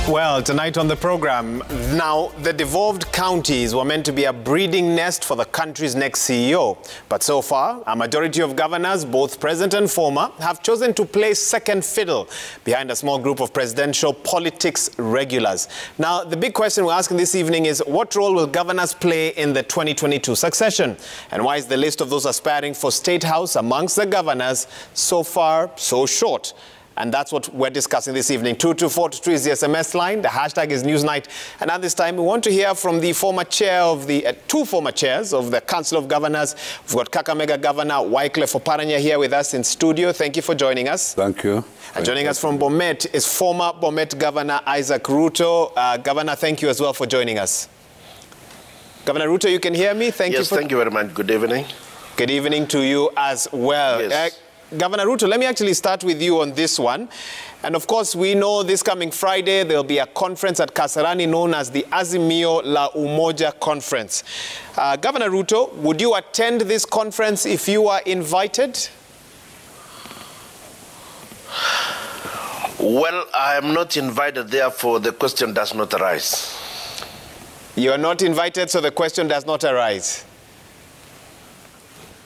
Well, tonight on the program, now the devolved counties were meant to be a breeding nest for the country's next CEO. But so far, a majority of governors, both present and former, have chosen to play second fiddle behind a small group of presidential politics regulars. Now, the big question we're asking this evening is, what role will governors play in the 2022 succession? And why is the list of those aspiring for State House amongst the governors so far so short? And that's what we're discussing this evening. 22423 is the SMS line. The hashtag is NEWSNIGHT. And at this time, we want to hear from the former chair of the two former chairs of the Council of Governors. We've got Kakamega Governor Wycliffe Oparanya here with us in studio. Thank you for joining us. Thank you. And joining us from Bomet is former Bomet Governor Isaac Ruto. Governor, thank you as well for joining us. Governor Ruto, you can hear me? Thank you. Yes, thank you very much. Good evening. Good evening to you as well. Yes. Governor Ruto, let me actually start with you on this one. And of course, we know this coming Friday, there'll be a conference at Kasarani known as the Azimio la Umoja Conference. Governor Ruto, would you attend this conference if you are invited? Well, I am not invited, therefore the question does not arise. You are not invited, so the question does not arise?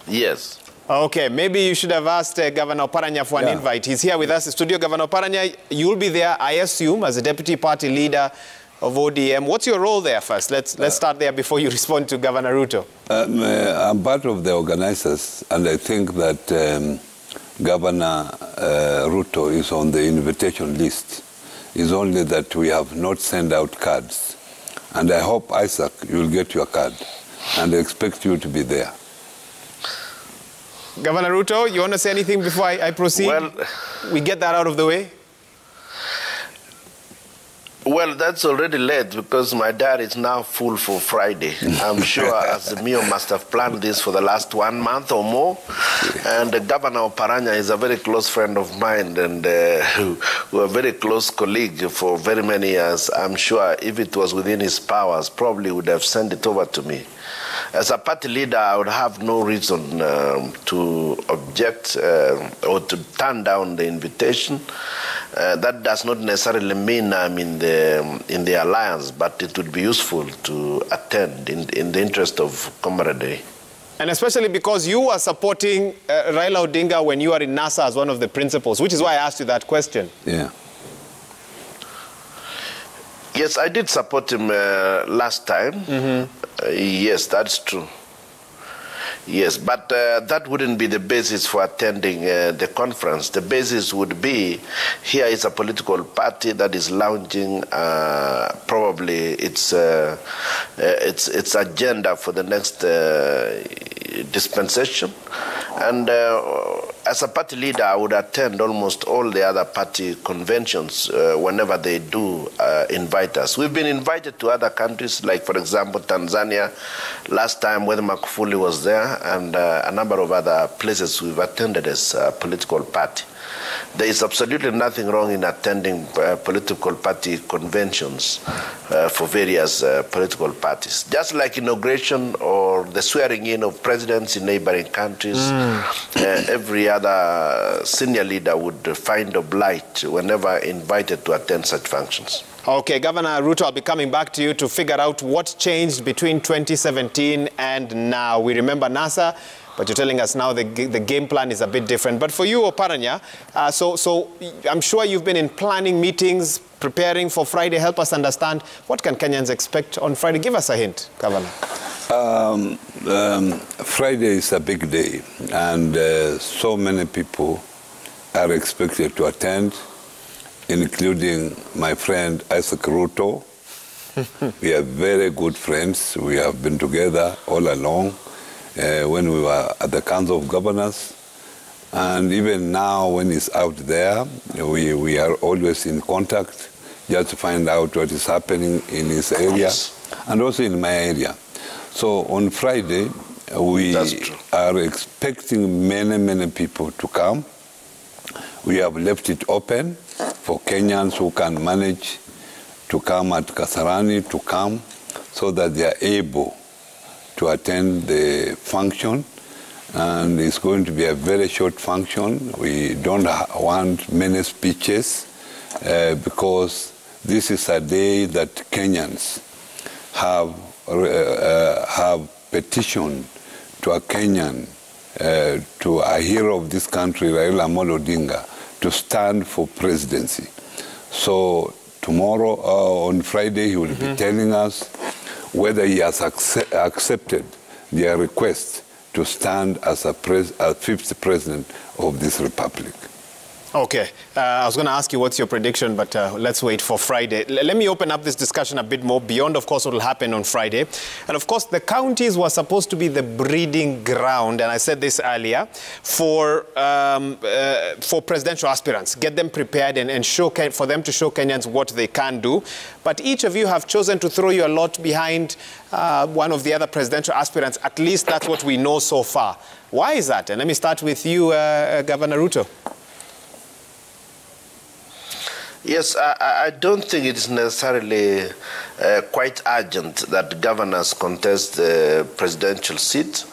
Yes. Okay, maybe you should have asked Governor Oparanya for an invite. He's here with us in studio. Governor Oparanya, you'll be there, I assume, as a deputy party leader of ODM. What's your role there first? Let's start there before you respond to Governor Ruto. I'm part of the organizers, and I think that Governor Ruto is on the invitation list. It's only that we have not sent out cards. And I hope, Isaac, you'll get your card, and I expect you to be there. Governor Ruto, you want to say anything before I proceed? Well, we get that out of the way? Well, that's already late because my diary is now full for Friday. I'm sure Azimio must have planned this for the last 1 month or more. And Governor Oparanya is a very close friend of mine and we're a very close colleague for very many years. I'm sure if it was within his powers, probably would have sent it over to me. As a party leader, I would have no reason to object or to turn down the invitation. That does not necessarily mean I'm in the alliance, but it would be useful to attend in the interest of camaraderie. And especially because you are supporting Raila Odinga when you are in NASA as one of the principals, which is why I asked you that question. Yeah. Yes, I did support him last time. Mm-hmm. Yes, that's true. Yes, but that wouldn't be the basis for attending the conference. The basis would be, here is a political party that is launching probably its agenda for the next dispensation. And as a party leader, I would attend almost all the other party conventions whenever they do invite us. We've been invited to other countries, like, for example, Tanzania. Last time when Magufuli was there, and a number of other places we've attended as a political party. There is absolutely nothing wrong in attending political party conventions for various political parties. Just like inauguration or the swearing in of presidents in neighboring countries, every other senior leader would find obliged whenever invited to attend such functions. Okay, Governor Ruto, I'll be coming back to you to figure out what changed between 2017 and now. We remember NASA, but you're telling us now the game plan is a bit different. But for you, Oparanya, so I'm sure you've been in planning meetings, preparing for Friday. Help us understand, what can Kenyans expect on Friday? Give us a hint, Governor. Friday is a big day, and so many people are expected to attend, including my friend Isaac Ruto. We are very good friends. We have been together all along when we were at the Council of Governors. And even now when he's out there, we are always in contact just to find out what is happening in his area and also in my area. So on Friday, we are expecting many people to come. We have left it open for Kenyans who can manage to come at Kasarani to come so that they are able to attend the function. And it's going to be a very short function. We don't want many speeches because this is a day that Kenyans have petitioned to a Kenyan, to a hero of this country, Raila Amolo Odinga, to stand for presidency. So tomorrow, on Friday, he will be telling us whether he has accepted their request to stand as a fifth president of this republic. Okay. I was going to ask you what's your prediction, but let's wait for Friday. Let me open up this discussion a bit more beyond, of course, what will happen on Friday. And, of course, the counties were supposed to be the breeding ground, and I said this earlier, for presidential aspirants. Get them prepared and for them to show Kenyans what they can do. But each of you have chosen to throw your lot behind one of the other presidential aspirants. At least that's what we know so far. Why is that? And let me start with you, Governor Ruto. Yes, I don't think it is necessarily quite urgent that governors contest the presidential seat.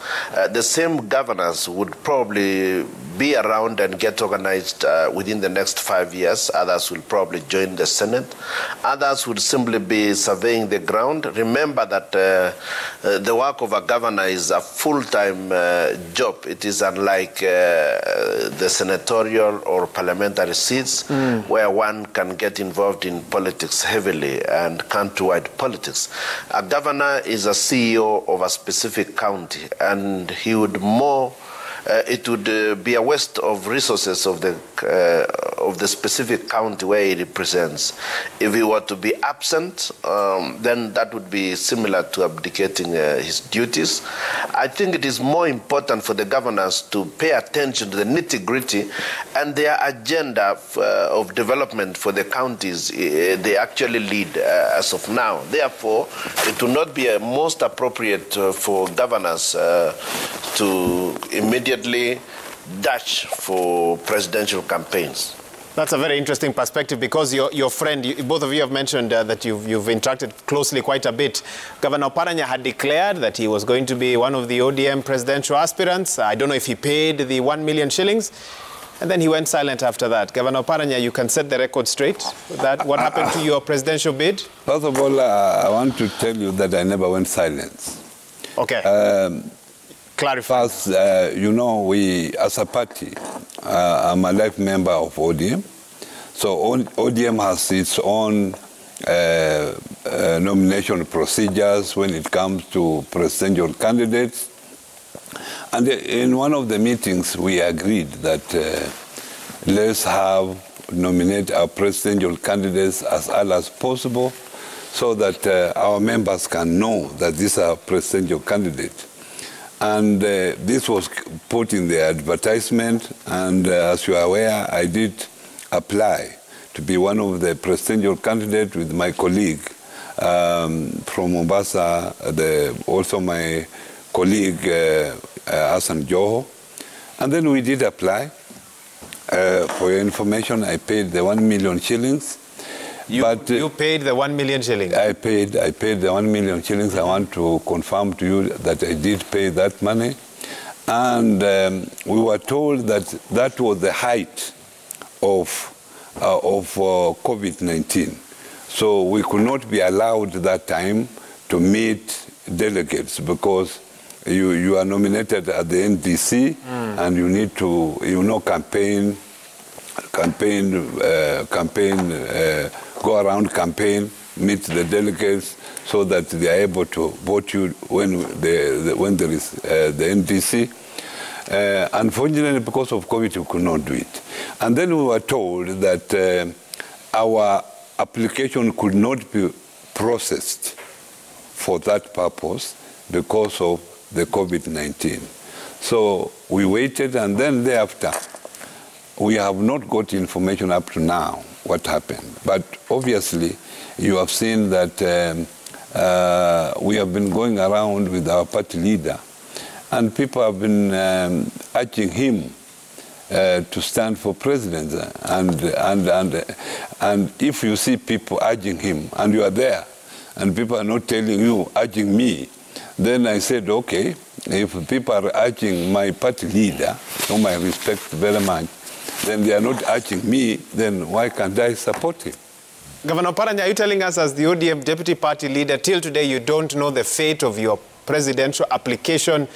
The same governors would probably be around and get organized within the next 5 years. Others will probably join the Senate. Others would simply be surveying the ground. Remember that the work of a governor is a full-time job. It is unlike the senatorial or parliamentary seats where one can get involved in politics heavily and countrywide politics. A governor is a CEO of a specific county, and he would it would be a waste of resources of the specific county where he represents. If he were to be absent, then that would be similar to abdicating his duties. I think it is more important for the governors to pay attention to the nitty-gritty and their agenda of development for the counties they actually lead as of now. Therefore, it would not be most appropriate for governors to immediately dash for presidential campaigns. That's a very interesting perspective, because your friend, both of you have mentioned that you've interacted closely quite a bit. Governor Oparanya had declared that he was going to be one of the ODM presidential aspirants. I don't know if he paid the 1 million shillings. And then he went silent after that. Governor Oparanya, you can set the record straight with that. What happened to your presidential bid? First of all, I want to tell you that I never went silent. Okay. Clarify. First, you know, we, as a party, I'm a life member of ODM. So ODM has its own nomination procedures when it comes to presidential candidates. And in one of the meetings, we agreed that let's nominate our presidential candidates as early as possible so that our members can know that these are presidential candidates. And this was put in the advertisement, and as you are aware, I did apply to be one of the presidential candidates with my colleague from Mombasa, also my colleague Hassan Joho. And then we did apply. For your information, I paid the 1 million shillings. You paid the 1 million shillings? I paid the 1 million shillings. I want to confirm to you that I did pay that money. And we were told that that was the height of COVID-19. So we could not be allowed that time to meet delegates because you are nominated at the NDC and you need to, go around campaign, meet the delegates so that they are able to vote you when there is the NDC. Unfortunately, because of COVID, we could not do it. And then we were told that our application could not be processed for that purpose because of the COVID-19. So we waited, and then thereafter, we have not got information up to now what happened. But obviously, you have seen that we have been going around with our party leader, and people have been urging him to stand for president. And if you see people urging him, and you are there, and people are not telling you, urging me, then I said, okay, if people are urging my party leader, whom I respect very much, then they are not urging me, then why can't I support him? Governor Oparanya, are you telling us as the ODM deputy party leader, till today you don't know the fate of your presidential application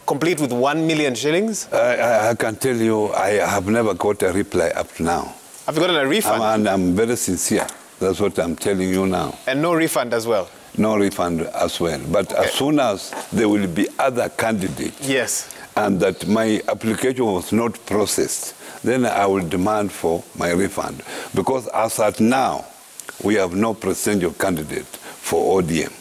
complete with 1 million shillings? I can tell you I have never got a reply up to now. Have you gotten a refund? And I'm very sincere. That's what I'm telling you now. And no refund as well? No refund as well. But as soon as there will be other candidates, yes, and that my application was not processed, then I will demand for my refund. Because as at now, we have no presidential candidate for ODM.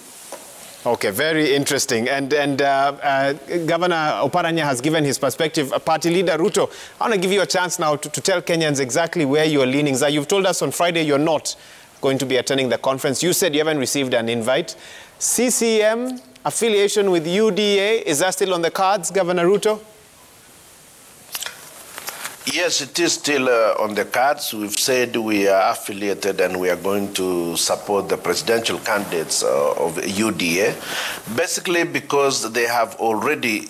Okay, very interesting. And Governor Oparanya has given his perspective. Party leader Ruto, I want to give you a chance now to tell Kenyans exactly where your leanings are. You've told us on Friday you're not going to be attending the conference. You said you haven't received an invite. CCM affiliation with UDA, is that still on the cards, Governor Ruto? Yes, it is still on the cards. We've said we are affiliated and we are going to support the presidential candidates of UDA, basically because they have already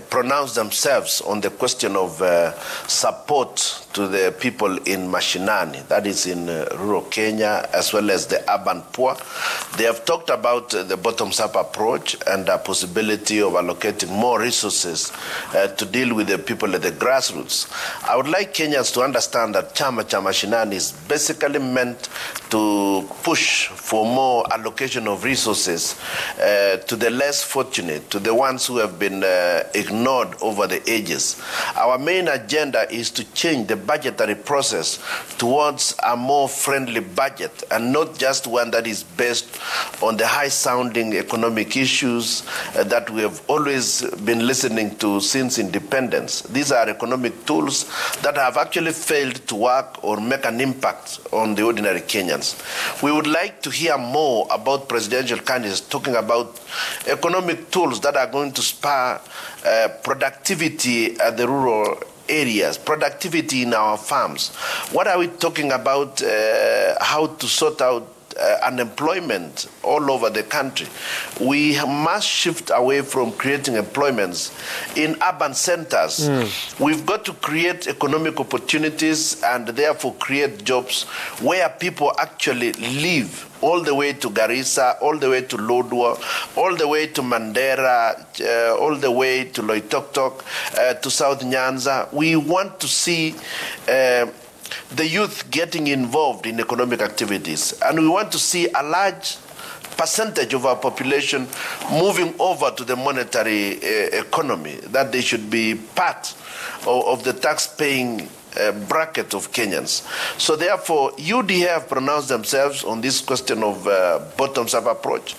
pronounced themselves on the question of support to the people in Mashinani, that is in rural Kenya, as well as the urban poor. They have talked about the bottoms-up approach and the possibility of allocating more resources to deal with the people at the grassroots. I would like Kenyans to understand that Chama cha Mashinani is basically meant to push for more allocation of resources to the less fortunate, to the ones who have been ignored over the ages. Our main agenda is to change the budgetary process towards a more friendly budget and not just one that is based on the high-sounding economic issues that we have always been listening to since independence. These are economic tools that have actually failed to work or make an impact on the ordinary Kenyans. We would like to hear more about presidential candidates talking about economic tools that are going to spur productivity at the rural areas, productivity in our farms. What are we talking about? How to sort out unemployment all over the country. We must shift away from creating employments in urban centers. We've got to create economic opportunities and therefore create jobs where people actually live, all the way to Garissa, all the way to Lodwar, all the way to Mandera, all the way to Loitoktok, to South Nyanza. We want to see the youth getting involved in economic activities. And we want to see a large percentage of our population moving over to the monetary economy, that they should be part of the tax-paying bracket of Kenyans. So therefore, UDA have pronounced themselves on this question of bottoms-up approach,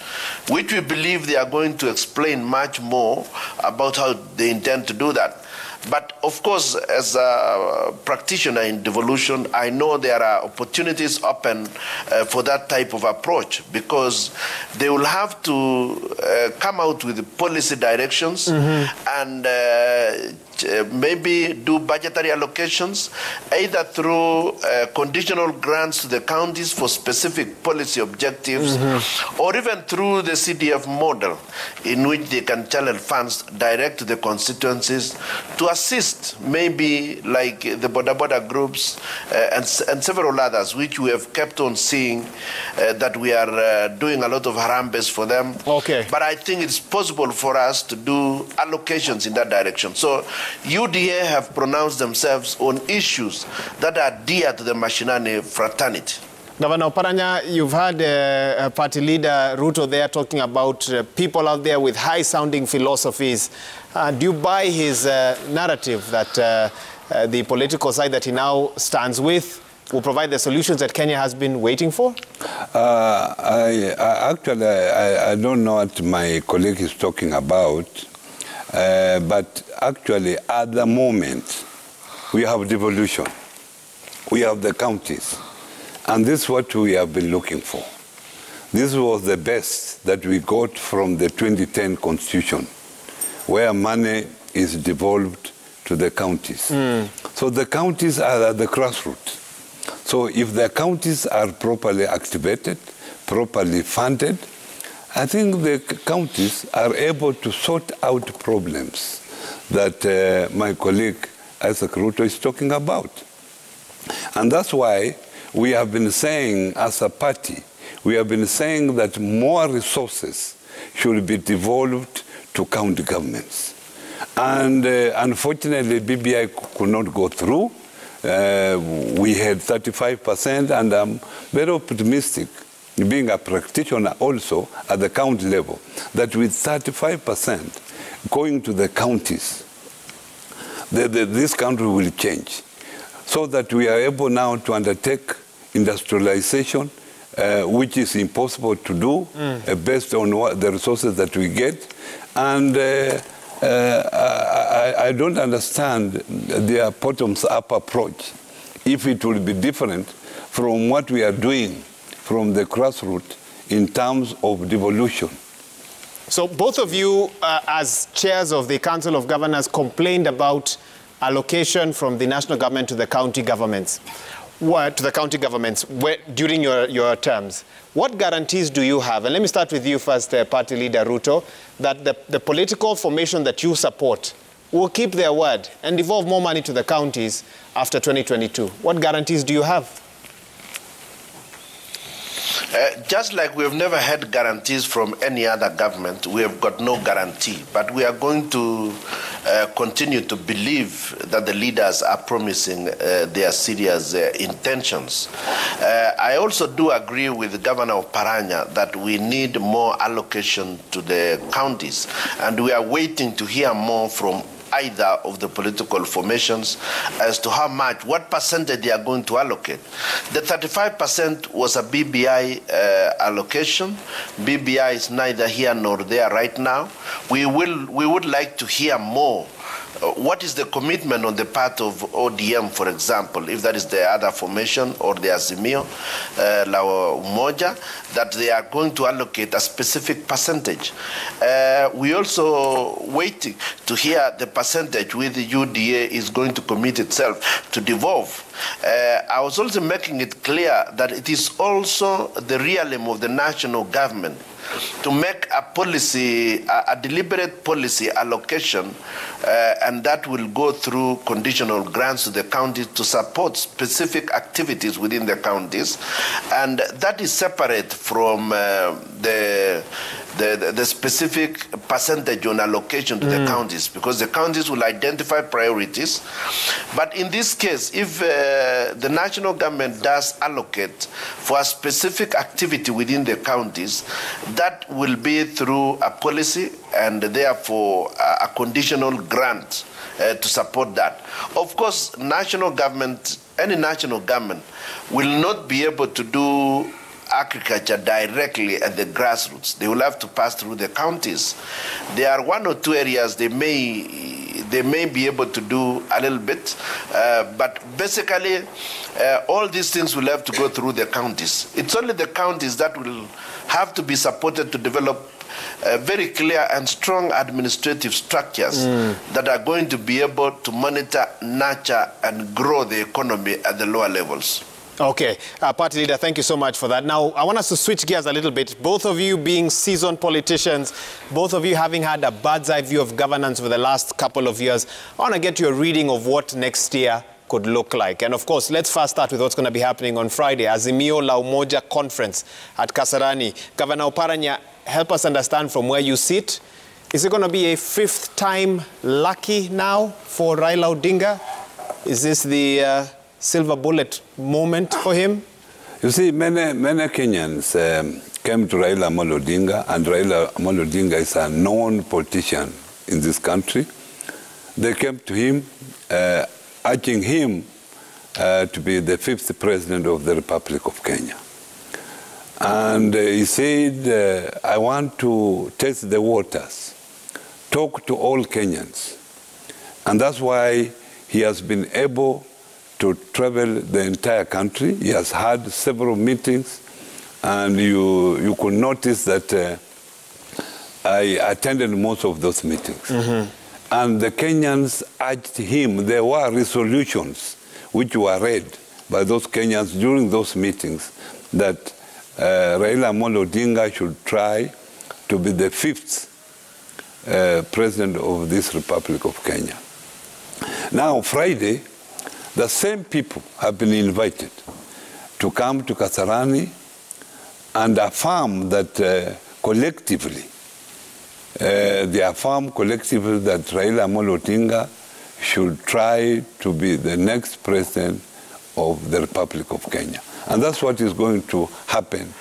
which we believe they are going to explain much more about how they intend to do that. But of course, as a practitioner in devolution, I know there are opportunities open for that type of approach, because they will have to come out with policy directions and maybe do budgetary allocations, either through conditional grants to the counties for specific policy objectives, or even through the CDF model, in which they can channel funds direct to the constituencies to assist, maybe like the boda groups and several others, which we have kept on seeing that we are doing a lot of harambes for them. Okay. But I think it's possible for us to do allocations in that direction. So UDA have pronounced themselves on issues that are dear to the Mashinani fraternity. Governor Oparanya, you've had party leader Ruto there talking about people out there with high-sounding philosophies. Do you buy his narrative that the political side that he now stands with will provide the solutions that Kenya has been waiting for? Actually, I don't know what my colleague is talking about, but actually, at the moment, we have devolution. We have the counties. And this is what we have been looking for. This was the best that we got from the 2010 Constitution, where money is devolved to the counties. So the counties are at the grassroots. So if the counties are properly activated, properly funded, I think the counties are able to sort out problems that my colleague Isaac Ruto is talking about. And that's why we have been saying as a party, we have been saying that more resources should be devolved to county governments. And unfortunately, BBI could not go through. We had 35%, and I'm very optimistic, being a practitioner also at the county level, that with 35% going to the counties, this country will change, so that we are able now to undertake industrialization, which is impossible to do based on the resources that we get. And I don't understand their bottoms-up approach, if it will be different from what we are doing from the grassroots in terms of devolution. So both of you, as chairs of the Council of Governors, complained about allocation from the national government to the county governments. During your terms. What guarantees do you have? And let me start with you first, Party Leader Ruto, that the political formation that you support will keep their word and devolve more money to the counties after 2022. What guarantees do you have? Just like we've never had guarantees from any other government, we have got no guarantee. But we are going to continue to believe that the leaders are promising their serious intentions. I also do agree with the Governor of Paranya that we need more allocation to the counties, and we are waiting to hear more from either of the political formations as to how much, what percentage they are going to allocate. The 35% was a BBI allocation. BBI is neither here nor there right now. We would like to hear more. What is the commitment on the part of ODM, for example, if that is the other formation, or the Azimio, La Umoja, that they are going to allocate a specific percentage? We also waiting to hear the percentage with the UDA is going to commit itself to devolve. I was also making it clear that it is also the realm of the national government to make a policy, a deliberate policy allocation, and that will go through conditional grants to the counties to support specific activities within the counties, and that is separate from the specific percentage on allocation to the counties, because the counties will identify priorities. But in this case, if the national government does allocate for a specific activity within the counties, that will be through a policy and therefore a conditional grant to support that. Of course, national government, any national government will not be able to do agriculture directly at the grassroots. They will have to pass through the counties. There are one or two areas they may be able to do a little bit, but basically all these things will have to go through the counties. It's only the counties that will have to be supported to develop very clear and strong administrative structures that are going to be able to monitor, nurture, and grow the economy at the lower levels. Okay, Party Leader, thank you so much for that. Now, I want us to switch gears a little bit. Both of you being seasoned politicians, both of you having had a bird's eye view of governance for the last couple of years, I want to get your reading of what next year could look like. And of course, let's first start with what's going to be happening on Friday, Azimio La Umoja Conference at Kasarani. Governor Oparanya, help us understand from where you sit. Is it going to be a fifth time lucky now for Raila Odinga? Is this the silver bullet moment for him? You see, many Kenyans came to Raila Amolo Odinga, and Raila Amolo Odinga is a known politician in this country. They came to him, urging him to be the fifth president of the Republic of Kenya. And he said, I want to test the waters, talk to all Kenyans. And that's why he has been able to travel the entire country. He has had several meetings, and you could notice that I attended most of those meetings. And the Kenyans urged him. There were resolutions which were read by those Kenyans during those meetings that Raila Amolo Odinga should try to be the fifth president of this Republic of Kenya. Now, Friday, the same people have been invited. to come to Kasarani and affirm that collectively, they affirm collectively that Raila Amolo Odinga should try to be the next president of the Republic of Kenya. And that's what is going to happen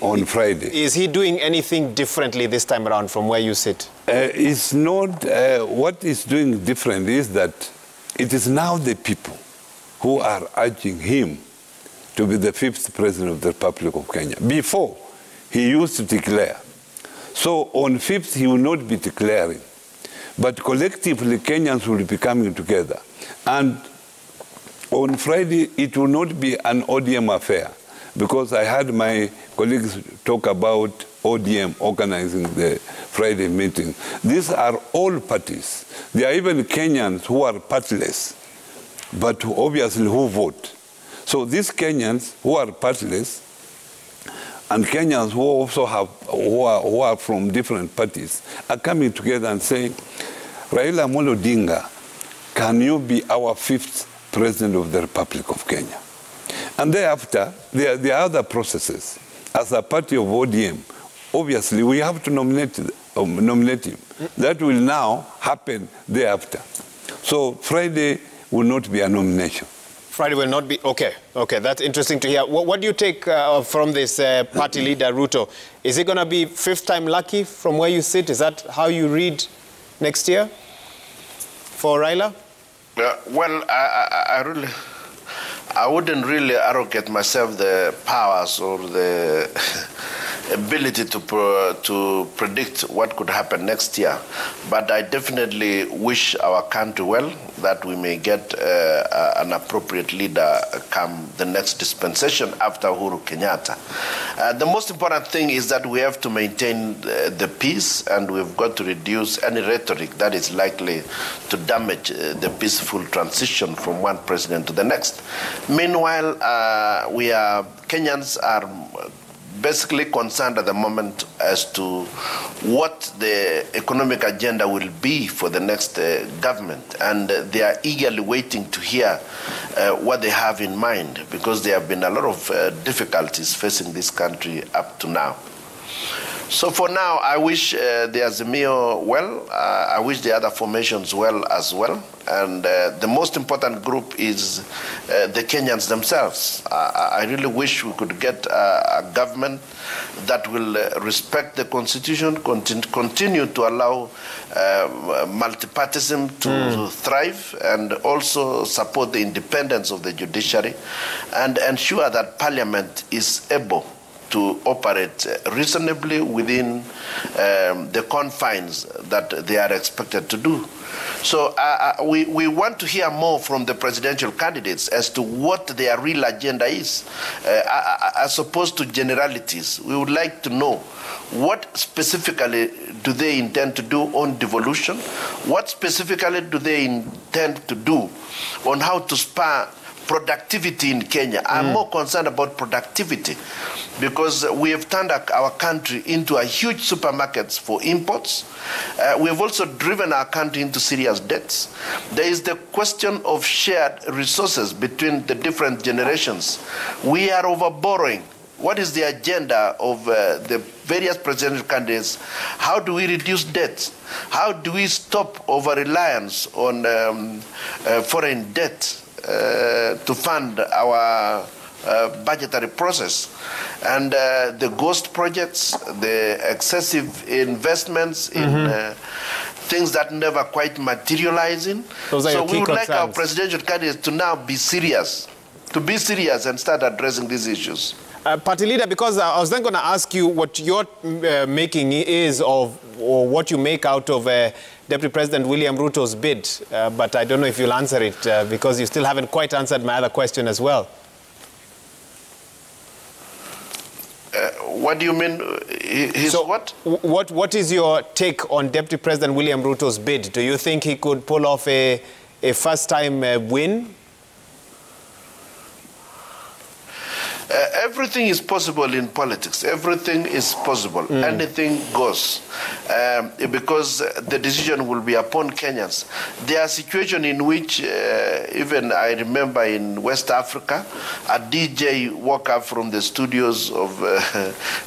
on Friday. Is he doing anything differently this time around from where you sit? It's not, what he's doing different is that it is now the people who are urging him to be the 5th president of the Republic of Kenya. Before, he used to declare. So on 5th, he will not be declaring. But collectively, Kenyans will be coming together. And on Friday, it will not be an ODM affair, because I had my colleagues talk about ODM organizing the Friday meeting. These are all parties. There are even Kenyans who are partiless, but obviously who vote. So these Kenyans who are partiless and Kenyans who also have, who are from different parties are coming together and saying, Raila Amolo Odinga, can you be our 5th president of the Republic of Kenya? And thereafter, there are other processes. As a party of ODM, obviously we have to nominate him. That will now happen thereafter. So Friday will not be a nomination. Friday will not be, okay, that's interesting to hear. What do you take from this party leader, Ruto? Is it going to be 5th time lucky from where you sit? Is that how you read next year for Raila? Well, I wouldn't really arrogate myself the powers or the ability to predict what could happen next year. But I definitely wish our country well, that we may get an appropriate leader come the next dispensation after Uhuru Kenyatta. The most important thing is that we have to maintain the peace, and we've got to reduce any rhetoric that is likely to damage the peaceful transition from one president to the next. Meanwhile, Kenyans are basically concerned at the moment as to what the economic agenda will be for the next government, and they are eagerly waiting to hear what they have in mind, because there have been a lot of difficulties facing this country up to now. So for now, I wish the Azimio well. I wish the other formations well as well. And the most important group is the Kenyans themselves. I really wish we could get a government that will respect the constitution, continue to allow multipartyism to thrive, and also support the independence of the judiciary, and ensure that Parliament is able to operate reasonably within the confines that they are expected to do. So we want to hear more from the presidential candidates as to what their real agenda is, as opposed to generalities. We would like to know what specifically do they intend to do on devolution, what specifically do they intend to do on how to spur productivity in Kenya. I'm more concerned about productivity, because we have turned our country into a huge supermarkets for imports. We have also driven our country into serious debts. There is the question of shared resources between the different generations. We are overborrowing. What is the agenda of the various presidential candidates? How do we reduce debts? How do we stop over-reliance on foreign debt to fund our budgetary process? And the ghost projects, the excessive investments in things that never quite materializing. So we would like our presidential candidates to now be serious, and start addressing these issues. Party leader, because I was then going to ask you what your making is of, or what you make out of Deputy President William Ruto's bid, but I don't know if you'll answer it because you still haven't quite answered my other question as well. What do you mean? What is your take on Deputy President William Ruto's bid? Do you think he could pull off a first-time win? everything is possible in politics. Everything is possible. Anything goes. Because the decision will be upon Kenyans. There are situations in which, even I remember in West Africa, a DJ woke up from the studios of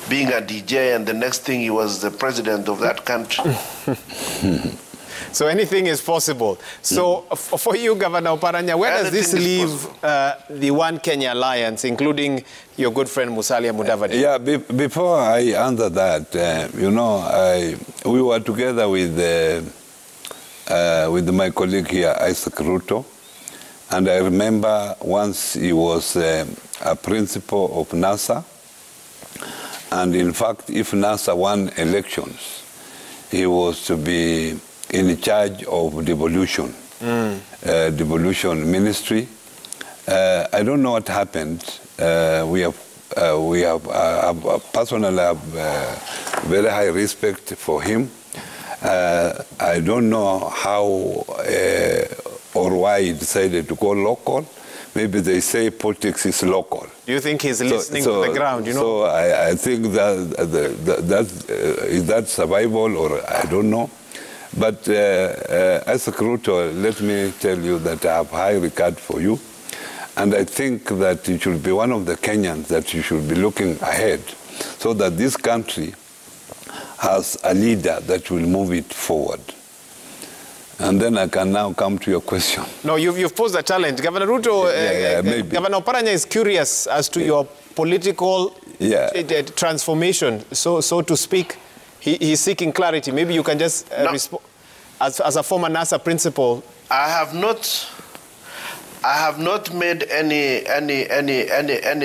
being a DJ, and the next thing he was the president of that country. So anything is possible. So for you, Governor Oparanya, where does this leave the One Kenya Alliance, including your good friend Musalia Mudavadi? Yeah, before I answer that, you know, we were together with my colleague here, Isaac Ruto, and I remember once he was a principal of NASA, and in fact, if NASA won elections, he was to be in charge of devolution, devolution ministry. I don't know what happened. We personally have very high respect for him. I don't know how or why he decided to go local. Maybe they say politics is local. Do you think he's listening to the ground? You know? So I think is that survival, or I don't know. But as a Ruto, let me tell you that I have high regard for you. And I think that you should be one of the Kenyans that you should be looking ahead so that this country has a leader that will move it forward. And then I can now come to your question. No, you've posed a challenge. Governor Ruto, Governor Oparanya is curious as to your political transformation, so to speak. He's seeking clarity. Maybe you can just respond as a former NASA principal. I have not made any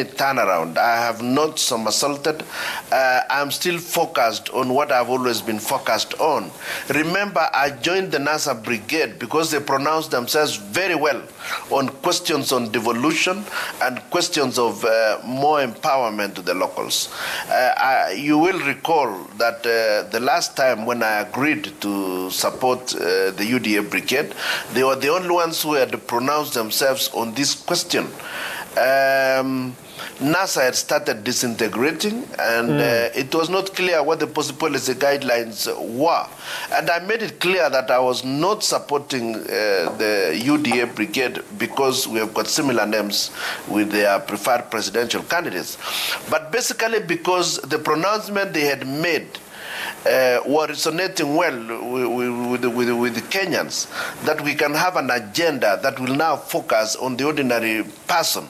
turnaround. I have not somersaulted. I'm still focused on what I've always been focused on. Remember, I joined the NASA brigade because they pronounced themselves very well on questions on devolution and questions of more empowerment to the locals. You will recall that the last time when I agreed to support the UDA brigade, they were the only ones who had pronounced themselves on this question. NASA had started disintegrating, and it was not clear what the policy guidelines were. And I made it clear that I was not supporting the UDA brigade because we have got similar names with their preferred presidential candidates. But basically because the pronouncement they had made were resonating well with the Kenyans, that we can have an agenda that will now focus on the ordinary person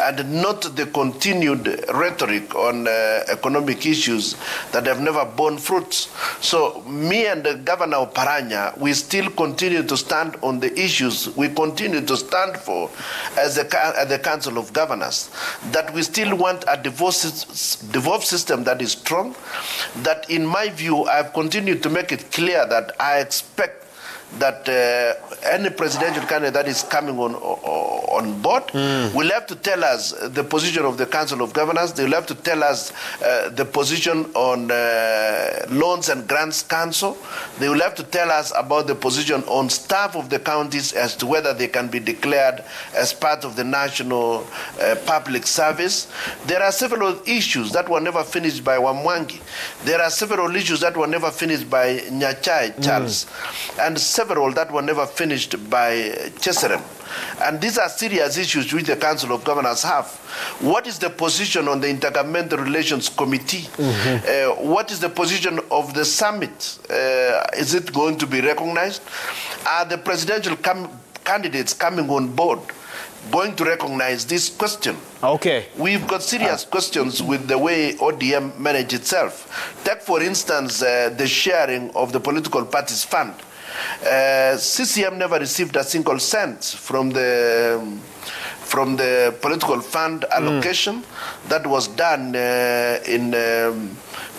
and not the continued rhetoric on economic issues that have never borne fruits. So me and Governor Oparanya, we still continue to stand on the issues we continue to stand for as the Council of Governors, that we still want a devolved system that is strong, that in my view, I've continued to make it clear that I expect that any presidential candidate that is coming on board will have to tell us the position of the Council of Governors. They will have to tell us the position on Loans and Grants Council. They will have to tell us about the position on staff of the counties as to whether they can be declared as part of the national public service. There are several issues that were never finished by Wamwangi. There are several issues that were never finished by Nyachai Charles. And several that were never finished by Cheserem. And these are serious issues which the Council of Governors have. What is the position on the Intergovernmental Relations Committee? What is the position of the summit? Is it going to be recognized? Are the presidential candidates coming on board going to recognize this question? Okay. We've got serious questions with the way ODM manage itself. Take, for instance, the sharing of the political parties fund. CCM never received a single cent from the political fund allocation that was done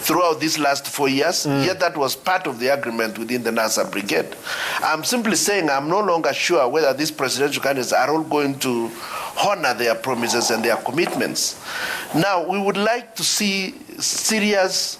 throughout these last 4 years, yet that was part of the agreement within the NASA brigade. I'm simply saying I'm no longer sure whether these presidential candidates are all going to honor their promises and their commitments. Now, we would like to see serious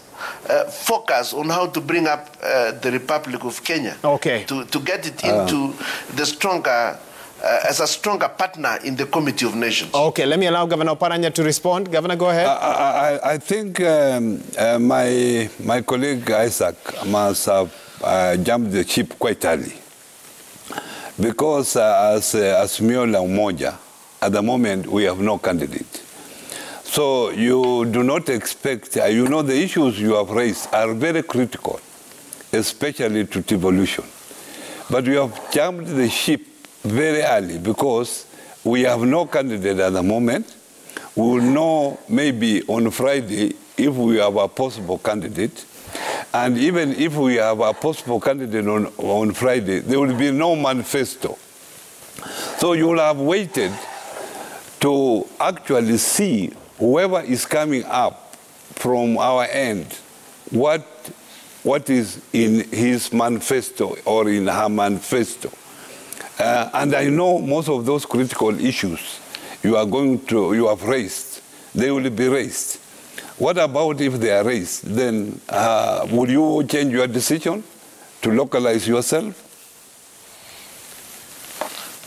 focus on how to bring up the Republic of Kenya, to get it into the stronger as a stronger partner in the Committee of Nations. Okay, let me allow Governor Oparanya to respond. Governor, go ahead. I think my colleague Isaac must have jumped the ship quite early. Because as Miola Umoja, at the moment, we have no candidate. So you do not expect, you know, the issues you have raised are very critical, especially to devolution. But we have jumped the ship very early because we have no candidate at the moment. We will know maybe on Friday if we have a possible candidate. And even if we have a possible candidate on Friday, there will be no manifesto. So you will have waited to actually see whoever is coming up from our end, what is in his manifesto or in her manifesto. And I know most of those critical issues you have raised, they will be raised. What about if they are raised? Then would you change your decision to localize yourself?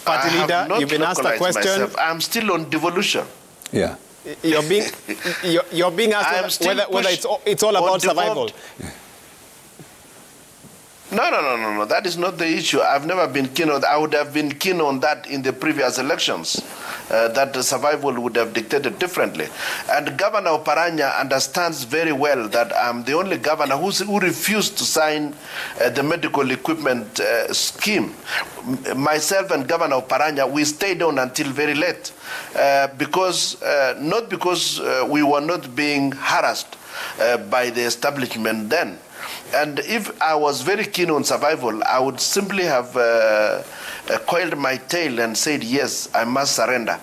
Party leader, you've been asked a question. Myself. I'm still on devolution. Yeah. You're being asked whether it's all about survival. No. That is not the issue. I've never been keen on that. I would have been keen on that in the previous elections, that the survival would have dictated differently. And Governor Oparanya understands very well that I'm the only governor who refused to sign the medical equipment scheme. Myself and Governor Oparanya, we stayed on until very late, not because we were not being harassed by the establishment then. And if I was very keen on survival, I would simply have coiled my tail and said, yes, I must surrender.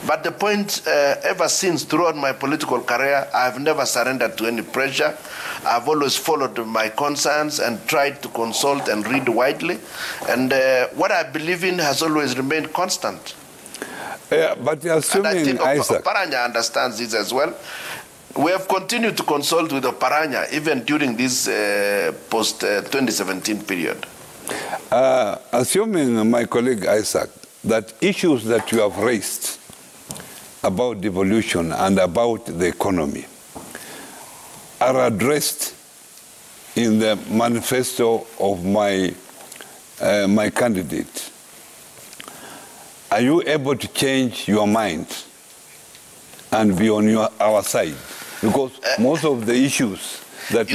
But the point, ever since, throughout my political career, I've never surrendered to any pressure. I've always followed my concerns and tried to consult and read widely. And what I believe in has always remained constant. But assuming, and I think Isaac, Oparanya understands this as well. We have continued to consult with Oparanya even during this post-2017 period. Assuming, my colleague Isaac, that issues that you have raised about devolution and about the economy are addressed in the manifesto of my candidate, are you able to change your mind and be on our side? Because most of the issues that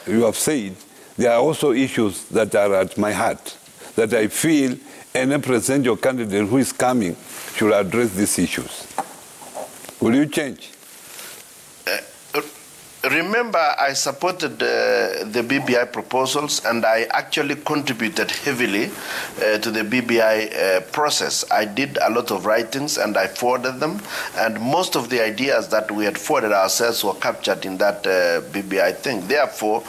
you have said, there are also issues that are at my heart, that I feel any presidential candidate who is coming should address these issues. Will you change? Remember, I supported the BBI proposals, and I actually contributed heavily to the BBI process. I did a lot of writings, and I forwarded them, and most of the ideas that we had forwarded ourselves were captured in that BBI thing. Therefore,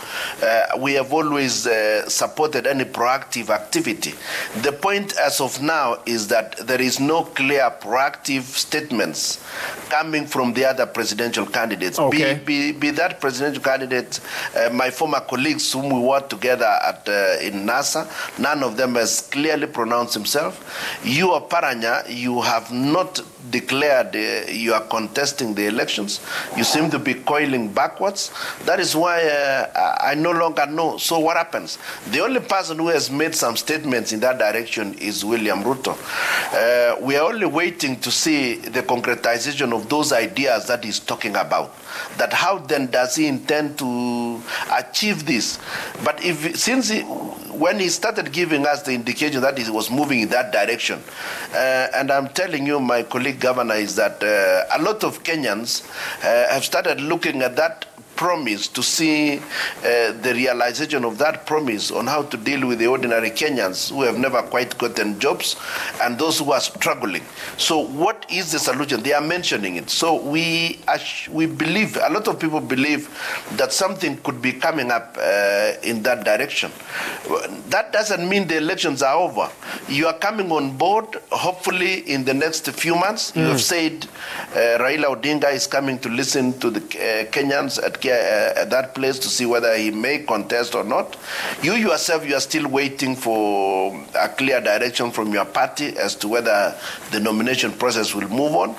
we have always supported any proactive activity. The point as of now is that there is no clear proactive statements coming from the other presidential candidates. Okay. Be that presidential candidate, my former colleagues whom we worked together at in NASA, none of them has clearly pronounced himself. You, Oparanya, you have not declared you are contesting the elections. You seem to be coiling backwards. That is why I no longer know. So what happens? The only person who has made some statements in that direction is William Ruto. We are only waiting to see the concretization of those ideas that he's talking about. That how then does he intend to achieve this? But when he started giving us the indication that he was moving in that direction, and I'm telling you, my colleague governor, is that a lot of Kenyans have started looking at that promise to see the realization of that promise on how to deal with the ordinary Kenyans who have never quite gotten jobs and those who are struggling. So what is the solution? They are mentioning it. So we believe, a lot of people believe that something could be coming up in that direction. That doesn't mean the elections are over. You are coming on board, hopefully in the next few months. You have said Raila Odinga is coming to listen to the Kenyans at here at that place to see whether he may contest or not. You yourself, you are still waiting for a clear direction from your party as to whether the nomination process will move on.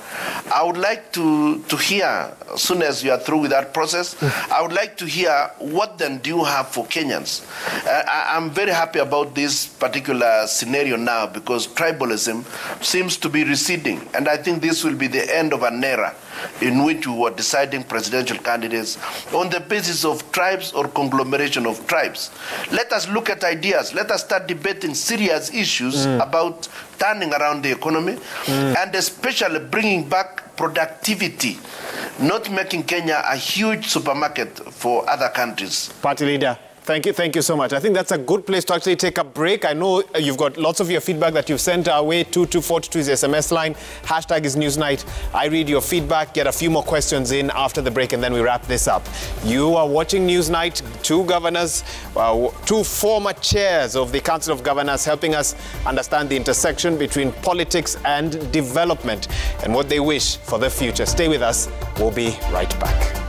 I would like to hear, as soon as you are through with that process, I would like to hear what then do you have for Kenyans. I'm very happy about this particular scenario now because tribalism seems to be receding, and I think this will be the end of an era in which we were deciding presidential candidates on the basis of tribes or conglomeration of tribes. Let us look at ideas. Let us start debating serious issues about turning around the economy and especially bringing back productivity, not making Kenya a huge supermarket for other countries. Party leader, thank you so much. I think that's a good place to actually take a break. I know you've got lots of your feedback that you've sent our way. 22422 is the SMS line. Hashtag is Newsnight. I read your feedback, get a few more questions in after the break, and then we wrap this up. You are watching Newsnight. Two governors, two former chairs of the Council of Governors helping us understand the intersection between politics and development and what they wish for the future. Stay with us. We'll be right back.